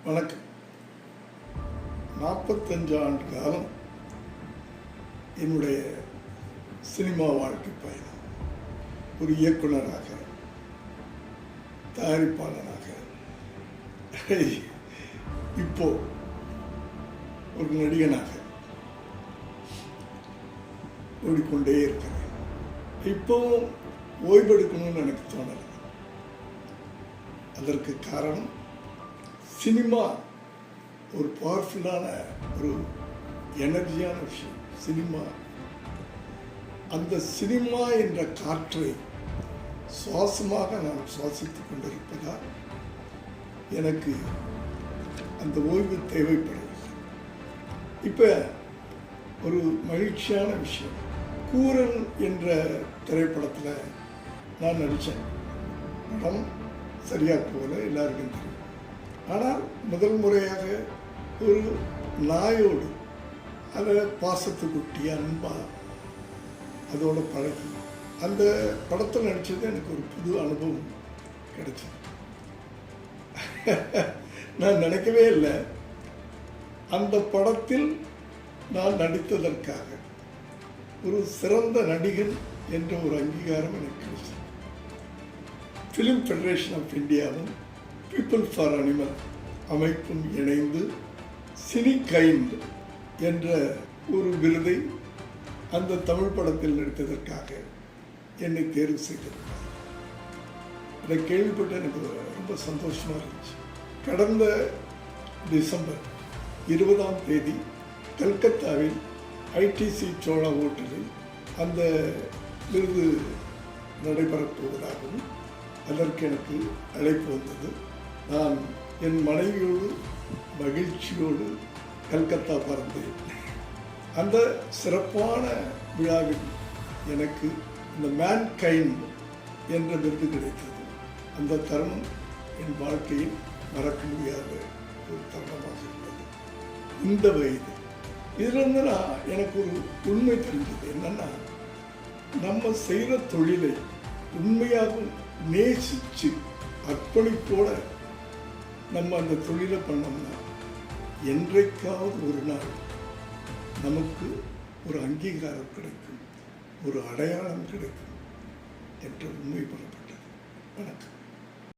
வணக்கம். 45 ஆண்டு காலம் என்னுடைய சினிமா வாழ்க்கை பயணம். ஒரு இயக்குனராக, தயாரிப்பாளராக, இப்போ ஒரு நடிகனாக ஓடிக்கொண்டே இருக்கிறேன். இப்போவும் ஓய்வெடுக்கணும்னு எனக்கு தோணலை. அதற்கு காரணம், சினிமா ஒரு பவர்ஃபுல்லான, ஒரு எனர்ஜியான விஷயம். சினிமா, அந்த சினிமா என்ற காற்றை சுவாசமாக நான் சுவாசித்துக் கொண்டிருப்பதால் எனக்கு அந்த ஓய்வு தேவைப்படவில்லை. இப்போ ஒரு மகிழ்ச்சியான விஷயம், கூரன் என்ற திரைப்படத்தில் நான் நடித்தேன். படம் சரியாக போல எல்லாருக்கும் தெரியும். ஆனால் முதல் முறையாக ஒரு நாயோடு அதை பாசத்துக்குட்டி அன்பா அதோட பழகி அந்த படத்தில் நடித்தது எனக்கு ஒரு புது அனுபவம் கிடைச்சது. நான் நினைக்கவே இல்லை, அந்த படத்தில் நான் நடித்ததற்காக ஒரு சிறந்த நடிகன் என்ற ஒரு அங்கீகாரம் எனக்கு கிடைச்சது. ஃபிலிம் ஃபெடரேஷன் ஆஃப் இந்தியாவும் பீப்புள் ஃபார் அனிமல் அமைப்பும் இணைந்து சினி கைண்ட் என்ற ஒரு விருதை அந்த தமிழ் படத்தில் நடித்ததற்காக என்னை தேர்வு செய்திருந்தார். அதை கேள்விப்பட்டு எனக்கு ரொம்ப சந்தோஷமாக இருந்துச்சு. கடந்த டிசம்பர் 20ஆம் தேதி கல்கத்தாவில் ஐடிசி சோழா ஹோட்டலில் அந்த விருது நடைபெறப் போவதாகவும் அதற்கு எனக்கு அழைப்பு வந்தது. நான் என் மனைவியோடு மகிழ்ச்சியோடு கல்கத்தா பறந்தேன். அந்த சிறப்பான விழாவில் எனக்கு இந்த மேன் கைண்ட் என்ற விருது கிடைத்தது. அந்த தருணம் என் வாழ்க்கையில் மறக்க முடியாத ஒரு தருணமாக இருந்தது. இந்த வயது இதிலிருந்து எனக்கு ஒரு உண்மை தெரிஞ்சது. என்னன்னா, நம்ம செய்கிற தொழிலை உண்மையாகவும் நேசித்து அர்ப்பணிப்போட நம்ம அந்த தொழிலை பண்ணோம்னா என்றைக்காவது ஒரு நாள் நமக்கு ஒரு அங்கீகாரம் கிடைக்கும், ஒரு அடையாளம் கிடைக்கும் என்ற உண்மை புறப்பட்டது. வணக்கம்.